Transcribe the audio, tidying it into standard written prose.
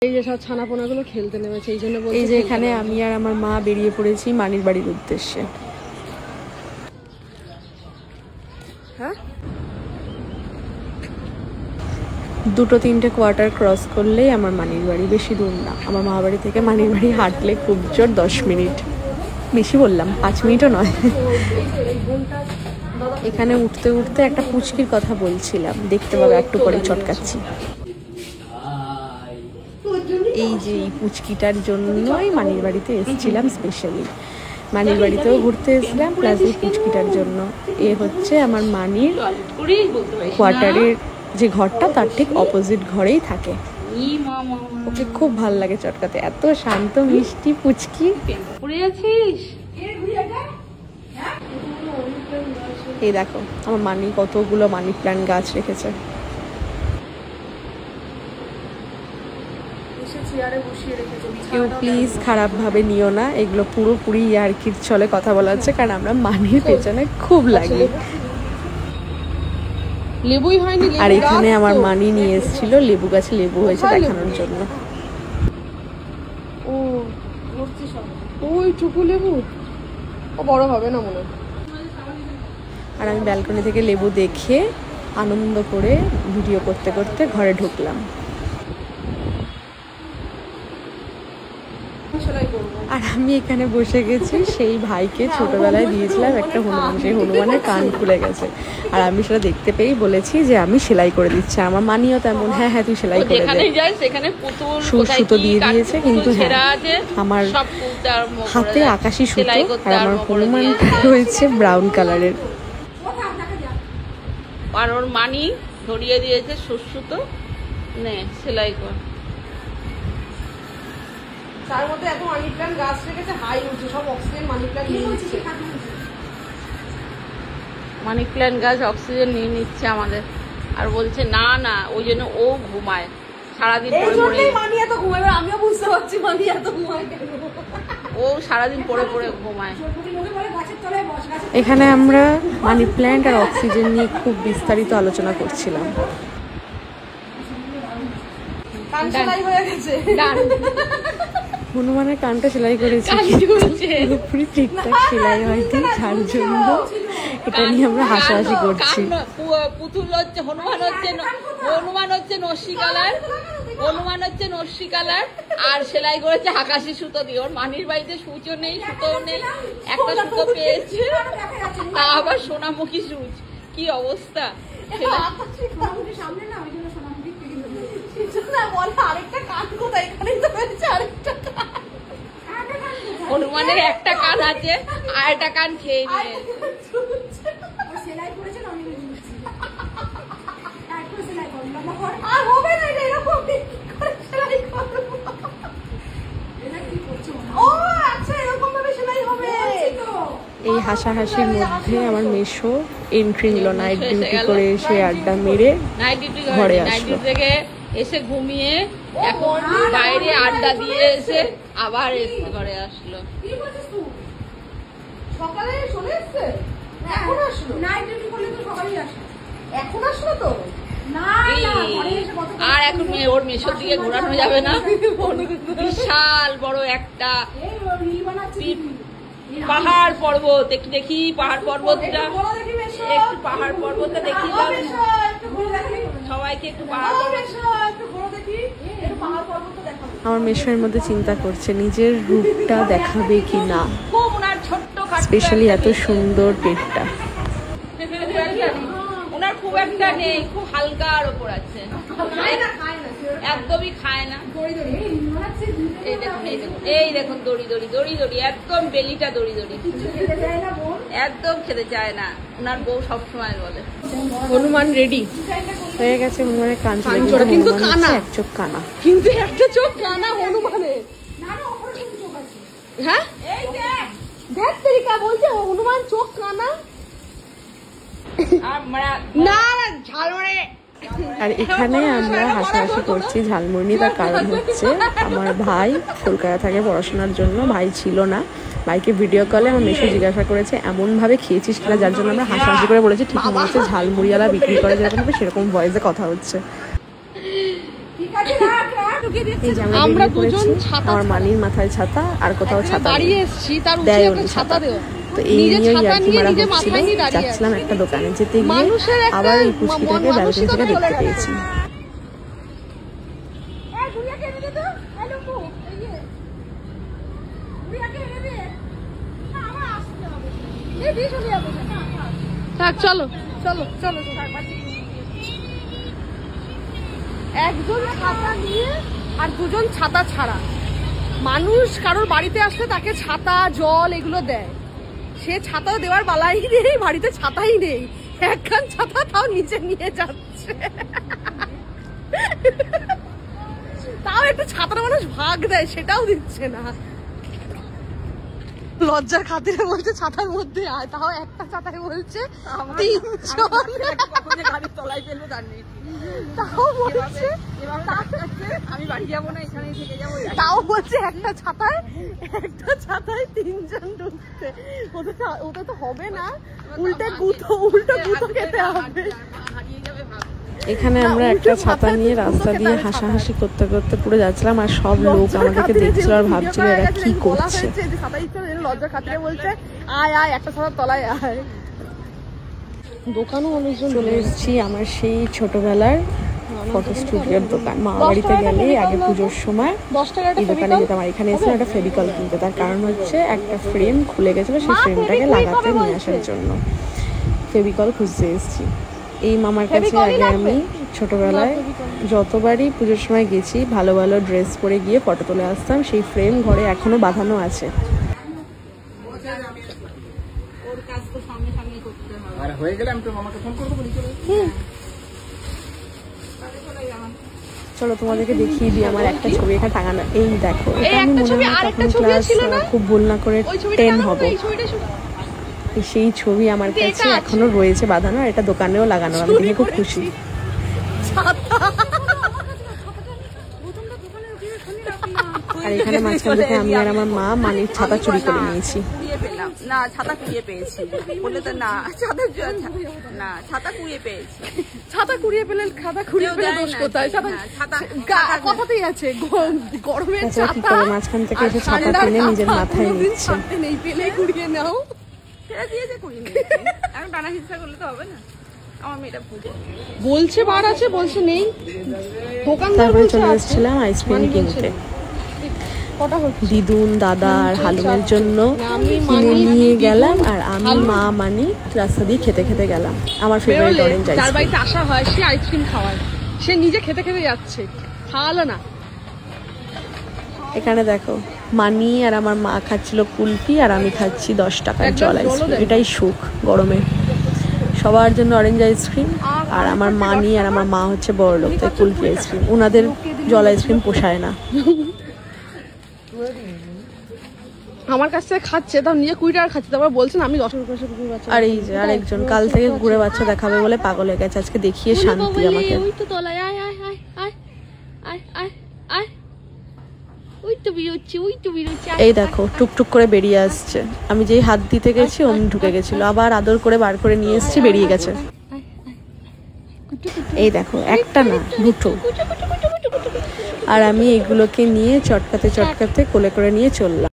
এই যে সব ছানাপোনাগুলো খেলতে নেমেছে, এই জন্য এই যে এখানে আমি আর আমার মা বেরিয়ে পড়েছি মানির বাড়ির উদ্দেশ্যে। হ্যাঁ, 2-3টে কোয়ার্টার ক্রস করলেই আমার মানির বাড়ি, বেশি দূর না। আমার মা বাড়ি থেকে মানির বাড়ি হাঁটলে খুব জোর 10 মিনিট, বেশি বললাম, 5 মিনিটও নয়। এখানে উঠতে উঠতে একটা পুচকির কথা বলছিলাম, দেখতে পাবে একটু পরে চটকাচ্ছি। এই যে এই পুচকিটার জন্যই মানির বাড়িতে এসেছিলাম স্পেশালি। মানির বাড়িতেও ঘুরতে এসেছিলাম প্লাস এই পুচকিটার জন্য। এ হচ্ছে আমার মানির কোয়ার্টারের যে ঘরটা, তার ঠিক অপোজিট ঘরেই থাকে। ওকে খুব ভাল লাগে চটকাতে, এত শান্ত মিষ্টি পুচকি। এই দেখো আমার মানি কতগুলো মানি প্ল্যান্ট গাছ রেখেছে। কেউ প্লিজ খারাপ ভাবে নিও না, এগুলো পুরোপুরি ইয়ার্কির ছলে কথা বলা হচ্ছে, কারণ আমরা মানির পেছনে খুব লাগি। লেবুই হয়নি, আর এখানে আমার মানি নিয়ে এসেছিল লেবু গাছে লেবু হয়েছে দেখানোর জন্য। ও ওই টুকু লেবু, ও বড় হবে না মনে হয়। আর আমি ব্যালকনি থেকে লেবু দেখে আনন্দ করে ভিডিও করতে করতে ঘরে ঢুকলাম। আর আমি এখানে বসে গেছি সেই ভাইকে ছোটবেলায় দিয়েছিলাম একটা হনুমান, সেই হনুমানের কান খুলে গেছে। আর আমি সেটা দেখতে পেয়েই বলেছি যে আমি সেলাই করে দিচ্ছি। আমার মানিও তেমন, হ্যাঁ হ্যাঁ তুই সেলাই করে দে। সুতো দিয়ে দিয়েছে, কিন্তু হ্যাঁ আমার হাতে আকাশি সুতো আর আমার হনুমান রয়েছে ব্রাউন কালারের। আর ওর মানি ধরিয়ে দিয়েছে সুতো, নে সেলাই কর। তার মধ্যে এত মানি প্ল্যান্ট গাছ রেখেছে, হাই উঠছে, সব অক্সিজেন মানি প্ল্যান্ট নিয়ে নিচ্ছে। মানি প্ল্যান্ট গাছ অক্সিজেন নিয়ে নিচ্ছে আমাদের। আর বলছে না না, ওই জন্য ও ঘুমায় সারাদিন পড়ে পড়ে। মানি এত ঘুমাবে, আমিও বুঝতে পারছি মানি এত ঘুমায় কেন। ও সারাদিন পড়ে পড়ে ঘুমায়। এখানে আমরা মানি প্ল্যান্ট আর অক্সিজেন নিয়ে খুব বিস্তারিত আলোচনা করছিলাম। হনুমানের কানটা সেলাই করেছি, পুরোপুরি ঠিকঠাক সেলাই হয়নি, যার জন্য এটা নিয়ে আমরা হাসাহাসি করছি। পুতুল হচ্ছে হনুমান হচ্ছে নস্যি কালার, হনুমান হচ্ছে নস্যি কালার, আর সেলাই করেছে আকাশি সুতো দিয়ে। ওর মানির বাড়িতে সুচও নেই, সুতো নেই, একটা সুতো পেয়েছে, তা আবার সোনামুখী সুচ। কি অবস্থা! হনুমানের একটা কান আছে, আর একটা কান খেয়ে নিয়েছে। এই হাসাহাসির মধ্যে আমার মেশো এন্ট্রি নিল, নাইট ডিউটি করে এসে আড্ডা মেরে ঘরে আসলো। থেকে এসে ঘুমিয়ে এখন বাইরে আড্ডা দিয়ে এসে আবার এসে ঘরে আসলো। সকালে চলে এসছে, এখন আসলো। নাইট ডিউটি করলে তো সকালেই আসে, এখন আসলো তো। আর এখন ওর মেশোর দিকে ঘোরানো যাবে না, বিশাল বড় একটা পাহাড় পর্বত। একটু দেখি পাহাড় পর্বতটা, একটু পাহাড় পর্বতটা দেখি, সবাইকে একটু পাহাড় আমার মেশোর মধ্যে চিন্তা করছে নিজের রূপটা দেখাবে কি না, স্পেশালি এত সুন্দর পেটটা। ওনার খুব একটা নেই, খুব হালকার ওপর আছে, একদমই খায় না। এই দেখুন দড়ি দড়ি দড়ি দড়ি, একদম বেলিটা দড়ি দড়ি, একদম খেতে চায় না। ওনার বউ সবসময় বলে। হনুমান রেডি হয়ে গেছে, হনুমানের কান চোরা, কিন্তু কানা, এক চোখ কানা, কিন্তু একটা চোখ কানা হনুমানের। হ্যাঁ দেখ তেরিকা বলছে হনুমান চোখ কানা না, ঝালমুড়ি। আর এখানে আমরা হাসাহাসি করছি ঝালমুড়ি। তার কারণ হচ্ছে আমার ভাই কলকাতা থাকে পড়াশোনার জন্য, ভাই ছিল না। ভাইকে ভিডিও কলে আমার মেশো জিজ্ঞাসা করেছে এমনভাবে খেয়েছিস কিনা, যার জন্য আমরা হাসাহাসি করে বলেছি ঠিক মনে হচ্ছে ঝালমুড়িওয়ালা বিক্রি করে যেরকম হবে সেরকম ভয়েসে কথা হচ্ছে। এই যে আমরা দুজন আমার মানির মাথায় ছাতা আর কোথাও ছাতা বাড়ি এসেছি তার দেয় উচিত একটা ছাতা দেওয়া। তো এই নিয়ে ইয়ার্কি মারা হচ্ছিল। যাচ্ছিলাম একটা দোকানে, যেতে গিয়ে আবার ওই পুচকিটাকে ব্যালকনি থেকে দেখতে পেয়েছি। চলো চলো চলো, একজন ছাতা নিয়ে আর দুজন ছাতা ছাড়া। মানুষ কারোর বাড়িতে আসলে তাকে ছাতা জল এগুলো দেয়, সে ছাতা দেওয়ার বালাই নেই, বাড়িতে ছাতাই নেই, একখান ছাতা তাও নিচে নিয়ে যাচ্ছে। তাও একটু ছাতাটা মানুষ ভাগ দেয়, সেটাও দিচ্ছে না। লজ্জার খাতিরে বলছে ছাতার মধ্যে আয়, তাও একটা ছাতায় বলছে গাড়ির তলায় ফেলবো তার নেই, তাও বলছে আমি বাড়ি যাবো না, এখানেই থেকে যাবো, তাও বলছে একটা ছাতায় তিনজন ঢুকছে। ওটা তো হবে না, উল্টো গুঁতো খেতে হবে। এখানে আমরা একটা ছাতা নিয়ে রাস্তা দিয়ে হাসাহাসি করতে করতে পুরো যাচ্ছিলাম, আর সব লোক আমাদেরকে দেখছিল আর ভাবছিল এরা কি করছে। লজ্জা খাতিরে বলছে আয় আয় একটা ছাতার তলায় আয়। দোকানও অনেকজন চলে এসেছি আমার সেই ছোটবেলার ফটো স্টুডিওর দোকান। মামা বাড়িতে গেলে আগে পুজোর সময় এই দোকানে যেতাম, আর এখানে এসে একটা ফেভিকল কিনতে। তার কারণ হচ্ছে একটা ফ্রেম খুলে গেছিল, সেই ফ্রেমটাকে লাগাতে নিয়ে আসার জন্য ফেভিকল খুঁজতে এসেছি। এই মামার কাছে আগে আমি ছোটবেলায় যতবারই পুজোর সময় গেছি ভালো ভালো ড্রেস পরে গিয়ে ফটো তুলে আসতাম। সেই ফ্রেম ঘরে এখনো বাঁধানো আছে। চলো তোমাদেরকে দেখিয়ে দিই আমার একটা ছবি এখানে টাঙানো। এই দেখো, এটা আমি মনে হয় তখন ক্লাস খুব ভুল না করে 10 হবে, সেই ছবি আমার কাছে এখনো রয়েছে বাঁধানো, আর এটা দোকানেও লাগানো। আমি দেখে খুব খুশি। আর এখানে মাঝখান থেকে আমি আর আমার মা মানির ছাতা চুরি করে নিয়েছি। না ছাতা কুড়িয়ে পেয়েছি বলে তো না, ছাতা কুড়িয়ে পেয়েছি। ছাতা কুড়িয়ে পেলে খাতা কুড়িয়ে পেলে দোষ কোথায়? কথাতেই আছে গরমের ছাতা মাঝখান থেকে এসে ছাতা কিনে নিজের মাথায় নিচ্ছে। নেই পেলে কুড়িয়ে নাও, ছেড়ে দিয়েছে কুড়িয়ে নিয়েছে। এখন টানা হিংসা করলে তো হবে না। আমার মেয়েটা পুজো বলছে বার আছে, বলছে নেই। তারপরে চলে এসেছিলাম আইসক্রিম কিনতে। দিদুন দাদা আর হালুমের জন্য কিনে নিয়ে গেলাম, আর আমি মা মানি রাস্তা দিয়ে খেতে খেতে গেলাম। আমার ফেভারিট অরেঞ্জ আইসক্রিম। যার বাড়িতে আসা হয় সে আইসক্রিম খাওয়ায়, সে নিজে খেতে খেতে যাচ্ছে, খাওয়ালো না। এখানে দেখো মানি আর আমার মা খাচ্ছিল কুলফি, আর আমি খাচ্ছি 10 টাকার জল আইসক্রিম। এটাই সুখ গরমে। সবার জন্য অরেঞ্জ আইসক্রিম, আর আমার মানি আর আমার মা হচ্ছে বড় লোক, তাই কুলফি আইসক্রিম। ওনাদের জল আইসক্রিম পোষায় না। আমার কাছ থেকে খাচ্ছে, তাও নিজে 20 টাকা খাচ্ছে, তারপর বলছেন আমি 10 টাকা কুকুর বাচ্চা। আর এই যে আরেকজন কাল থেকে কুকুরের বাচ্চা দেখাবে বলে পাগল হয়ে গেছে, আজকে দেখিয়ে শান্তি আমাকে। ওই তো তলায় আয় আয় আয় আয় আয় আয় আয়, ওই তো বেরোচ্ছে। এই দেখো টুকটুক করে বেরিয়ে আসছে। আমি যেই হাত দিতে গেছি অমনি ঢুকে গেছিল, আবার আদর করে বার করে নিয়ে এসেছি, বেরিয়ে গেছে। এই দেখো একটা না দুটো। আর আমি এগুলোকে নিয়ে চটকাতে চটকাতে কোলে করে নিয়ে চললাম।